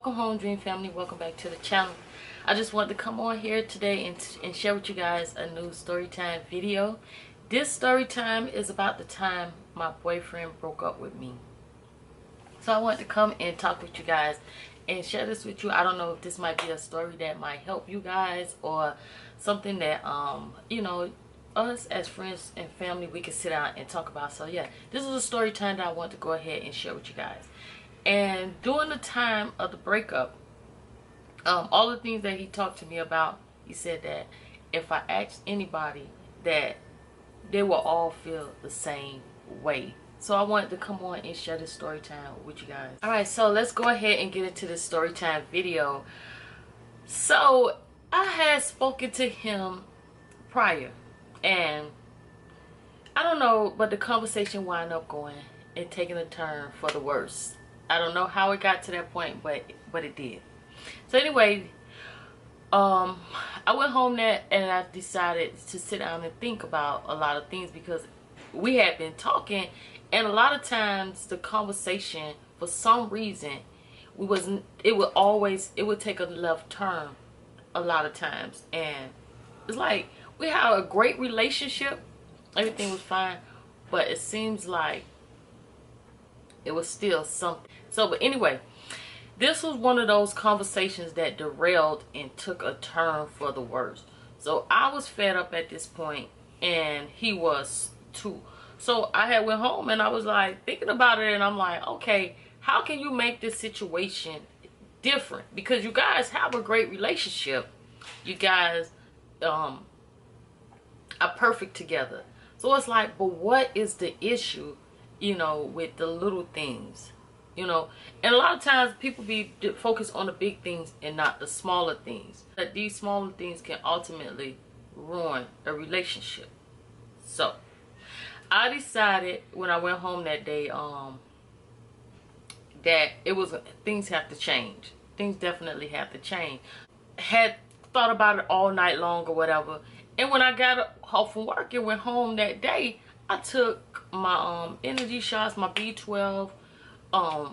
Welcome home, Dream family. Welcome back to the channel. I just wanted to come on here today and share with you guys a new story time video. This story time is about the time my boyfriend broke up with me. So I wanted to come and talk with you guys and share this with you. I don't know if this might be a story that might help you guys or something that you know, us as friends and family, we can sit down and talk about. So yeah, this is a story time that I want to go ahead and share with you guys. And during the time of the breakup, all the things that he talked to me about, he said that if I asked anybody, that they will all feel the same way. So I wanted to come on and share this story time with you guys. Alright, so let's go ahead and get into this story time video. So I had spoken to him prior, and I don't know, but the conversation wound up going and taking a turn for the worse. I don't know how it got to that point, but it did. So anyway, I went home and I decided to sit down and think about a lot of things, because we had been talking, and a lot of times the conversation, for some reason, it would take a left turn a lot of times. And it's like we had a great relationship, everything was fine, but it seems like it was still something. So, but anyway, this was one of those conversations that derailed and took a turn for the worse. So I was fed up at this point, and he was too. So I had went home and I was like thinking about it, and I'm like, okay, how can you make this situation different? Because you guys have a great relationship. You guys are perfect together. So it's like, but what is the issue, you know, with the little things? You know, and a lot of times people be focused on the big things and not the smaller things. That these smaller things can ultimately ruin a relationship. So I decided when I went home that day that things have to change. Things definitely have to change. Had thought about it all night long or whatever, and when I got off from work and went home that day, I took my energy shots, my B12. I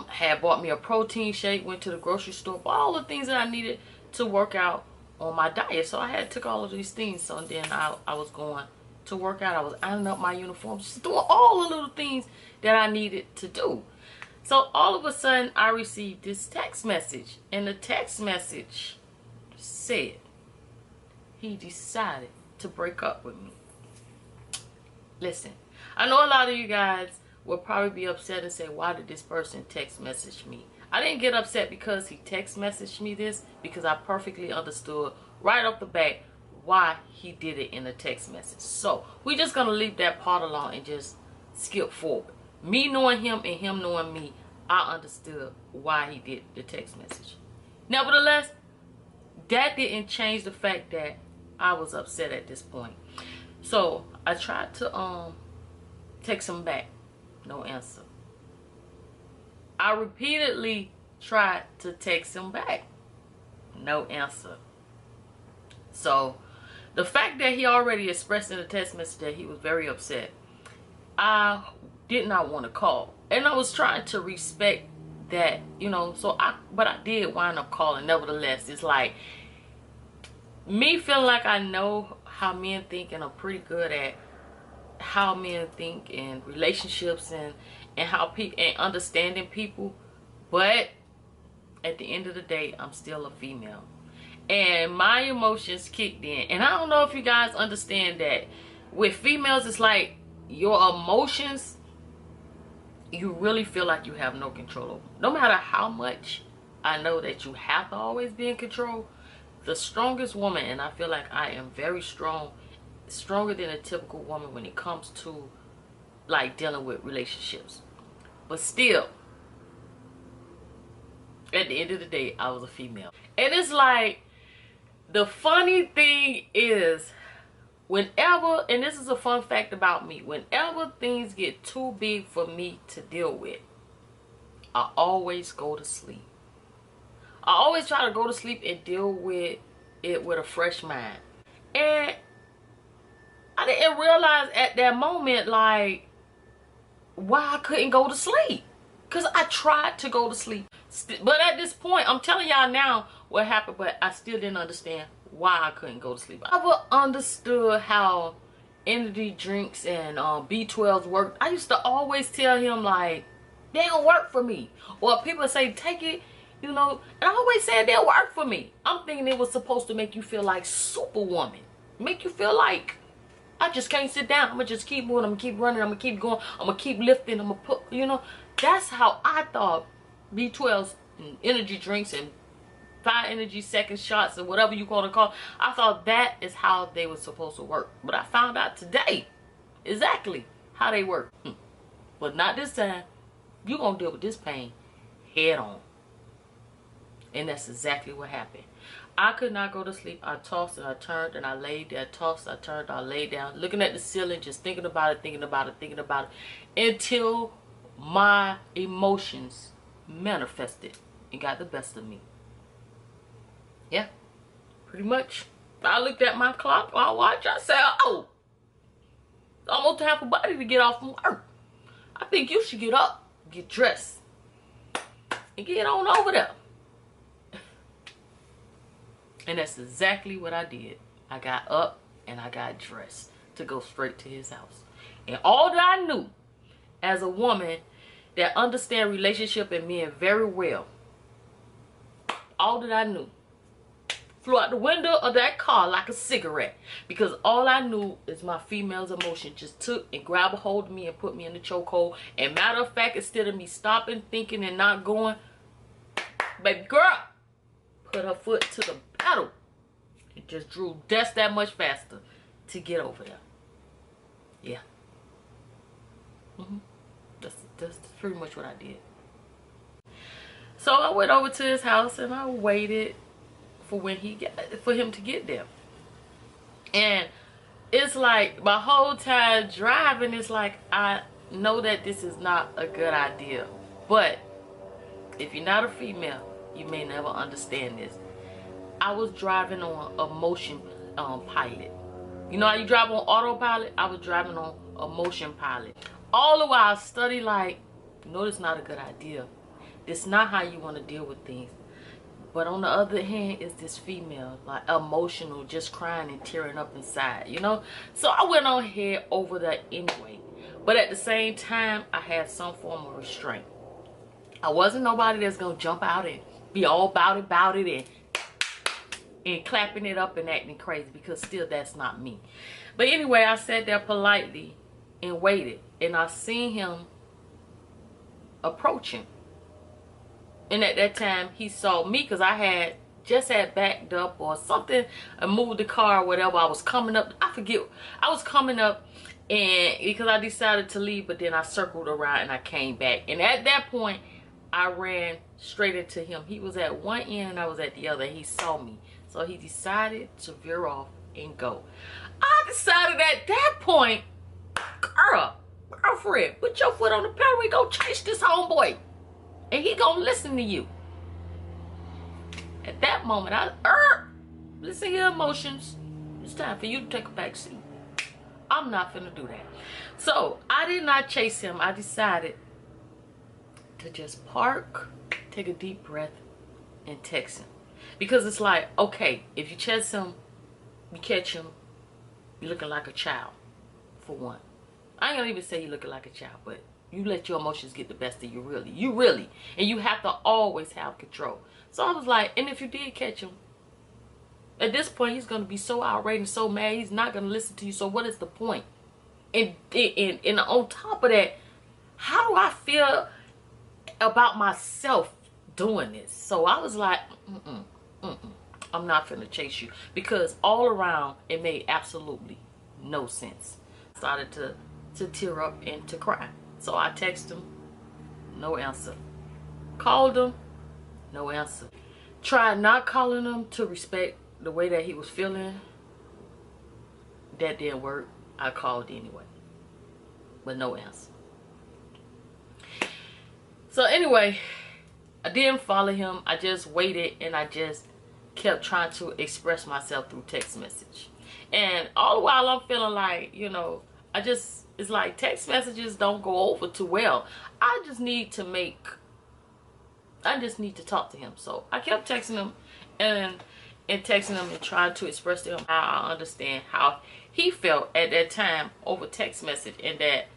had bought me a protein shake, went to the grocery store, bought all the things that I needed to work out on my diet. So I had took all of these things. So then I was going to work out. I was ironing up my uniform, just doing all the little things that I needed to do. So all of a sudden I received this text message, and the text message said he decided to break up with me. Listen, I know a lot of you guys will probably be upset and say, why did this person text message me? I didn't get upset because he text messaged me this, because I perfectly understood right off the bat why he did it in a text message. So we're just gonna leave that part alone and just skip forward. Me knowing him and him knowing me, I understood why he did the text message. Nevertheless, that didn't change the fact that I was upset at this point. So I tried to text him back. No answer. I repeatedly tried to text him back. No answer. So the fact that he already expressed in the text message that he was very upset, I did not want to call. And I was trying to respect that, you know, but I did wind up calling nevertheless. It's like me feeling like I know how men think, and I'm pretty good at how men think in relationships and how people and understanding people. But at the end of the day, I'm still a female, and my emotions kicked in. And I don't know if you guys understand that with females, it's like your emotions, you really feel like you have no control over. No matter how much I know that you have to always be in control, the strongest woman, and I feel like I am very strong, stronger than a typical woman when it comes to like dealing with relationships. But still, at the end of the day, I was a female. And it's like, the funny thing is, whenever, and this is a fun fact about me, whenever things get too big for me to deal with, I always go to sleep. I always try to go to sleep and deal with it with a fresh mind. And I didn't realize at that moment, like, why I couldn't go to sleep. Because I tried to go to sleep. But at this point, I'm telling y'all now what happened, but I still didn't understand why I couldn't go to sleep. I would understood how energy drinks and B12s work. I used to always tell him, like, they don't work for me. Or people say, take it, you know. And I always said they don't work for me. I'm thinking it was supposed to make you feel like Superwoman. Make you feel like I just can't sit down. I'm going to just keep moving. I'm going to keep running. I'm going to keep going. I'm going to keep lifting. I'm going to put, you know. That's how I thought B12s and energy drinks and 5 energy second shots or whatever you want to call it. I thought that is how they were supposed to work. But I found out today exactly how they work. But not this time. You're going to deal with this pain head on. And that's exactly what happened. I could not go to sleep. I tossed and I turned and I laid there. I tossed, I turned, I laid down, looking at the ceiling, just thinking about it, thinking about it, thinking about it, until my emotions manifested and got the best of me. Yeah, pretty much. I looked at my clock, my watch, I said, oh, it's almost time for Buddy to get off from work. I think you should get up, get dressed, and get on over there. And that's exactly what I did. I got up and I got dressed to go straight to his house. And all that I knew as a woman that understand relationship and men very well, all that I knew flew out the window of that car like a cigarette, because all I knew is my female's emotion just took and grabbed a hold of me and put me in the chokehold. And matter of fact, instead of me stopping, thinking, and not going, baby girl put her foot to the pedal and just drew just that much faster to get over there. Yeah. That's pretty much what I did. So I went over to his house and I waited for him to get there. And it's like my whole time driving, it's like I know that this is not a good idea. But if you're not a female, you may never understand this. I was driving on emotion pilot. You know how you drive on autopilot? I was driving on emotion pilot. All the while I study like, no, this is not a good idea. This is not how you want to deal with things. But on the other hand, is this female, like emotional, just crying and tearing up inside, you know? So I went on ahead over that anyway. But at the same time, I had some form of restraint. I wasn't nobody that's going to jump out and be all about it and clapping it up and acting crazy, because still that's not me. But anyway, I sat there politely and waited, and I seen him approaching. And at that time, he saw me because I had just backed up or something. I moved the car or whatever. I was coming up. I forget. I was coming up, and because I decided to leave, but then I circled around and I came back. And at that point, I ran straight into him. He was at one end and I was at the other. He saw me. So he decided to veer off and go. I decided at that point, girlfriend, put your foot on the pedal and go chase this homeboy. And he gonna listen to you. At that moment, listen to your emotions. It's time for you to take a back seat. I'm not finna do that. So I did not chase him. I decided to just park, take a deep breath, and text him. Because it's like, okay, if you chase him, you catch him, you're looking like a child, for one. I ain't gonna even say you're looking like a child, but you let your emotions get the best of you, really. And you have to always have control. So I was like, and if you did catch him, at this point, he's going to be so outraged and so mad, he's not going to listen to you. So what is the point? And on top of that, how do I feel about myself doing this? So I was like, I'm not finna chase you. Because all around, it made absolutely no sense. I started to tear up and to cry. So I texted him, no answer. Called him, no answer. Tried not calling him to respect the way that he was feeling. That didn't work. I called anyway, but no answer. So anyway, I didn't follow him. I just waited and I just kept trying to express myself through text message. And all the while I'm feeling like, you know, I just it's like text messages don't go over too well. I just need to talk to him. So I kept texting him and texting him and trying to express to him how I understand how he felt at that time over text message, and that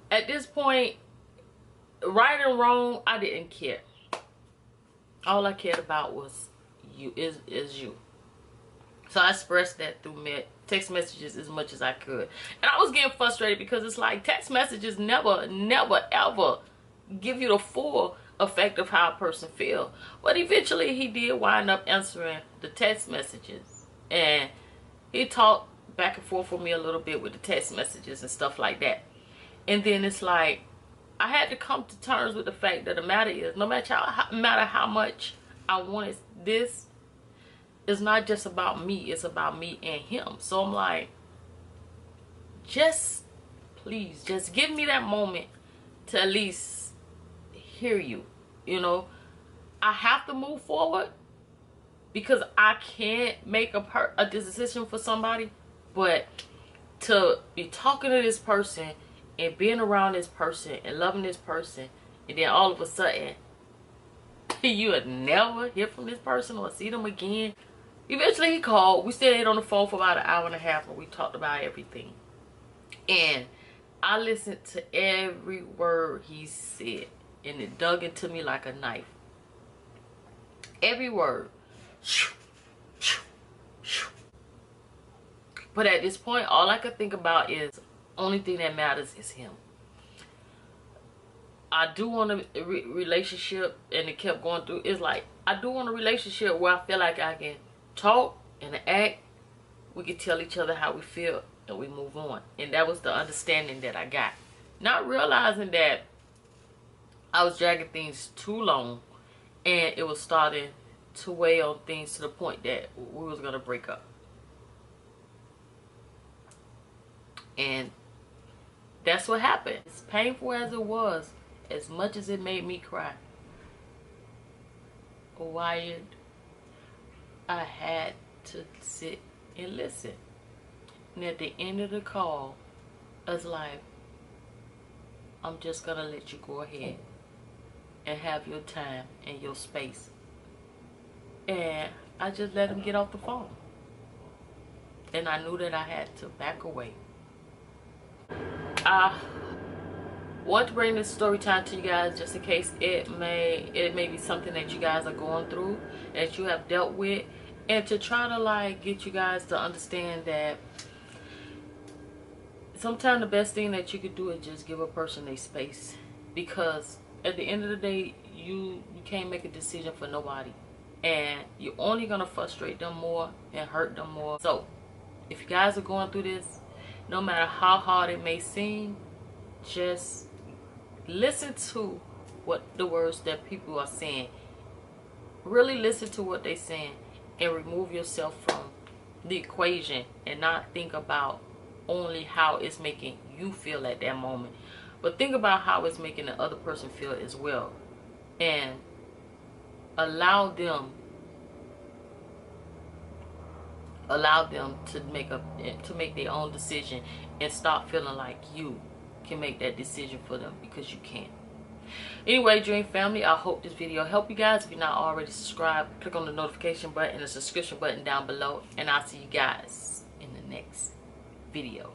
at this point, right and wrong, I didn't care. All I cared about was you, is you. So I expressed that through text messages as much as I could. And I was getting frustrated because it's like text messages never ever give you the full effect of how a person feels. But eventually he did wind up answering the text messages. And he talked back and forth with me a little bit with the text messages and stuff like that. And then it's like, I had to come to terms with the fact that the matter is, no matter how much I wanted this, it's not just about me, it's about me and him. So I'm like, just please, just give me that moment to at least hear you. You know, I have to move forward because I can't make a decision for somebody, but to be talking to this person and being around this person and loving this person, and then all of a sudden you would never hear from this person or see them again. Eventually he called. We stayed on the phone for about an hour and a half, and we talked about everything. And I listened to every word he said, and it dug into me like a knife. Every word. But at this point, all I could think about is, only thing that matters is him. I do want a relationship, and it kept going through. It's like, I do want a relationship where I feel like I can talk and act. We can tell each other how we feel, and we move on. And that was the understanding that I got. Not realizing that I was dragging things too long, and it was starting to weigh on things to the point that we was going to break up. And that's what happened. As painful as it was, as much as it made me cry, Wyatt, I had to sit and listen. And at the end of the call, I was like, I'm just gonna let you go ahead and have your time and your space. And I just let him get off the phone. And I knew that I had to back away. I want to bring this story time to you guys just in case it may be something that you guys are going through, that you have dealt with, and to try to like get you guys to understand that sometimes the best thing that you could do is just give a person a space, because at the end of the day, you can't make a decision for nobody, and you're only gonna frustrate them more and hurt them more. So if you guys are going through this, no matter how hard it may seem, just listen to what the words that people are saying. Really listen to what they're saying and remove yourself from the equation, and not think about only how it's making you feel at that moment, but think about how it's making the other person feel as well, and allow them to make their own decision, and stop feeling like you can make that decision for them, because you can't. Anyway, Dream Family, I hope this video helped you guys. If you're not already subscribed, click on the notification button and the subscription button down below, and I'll see you guys in the next video.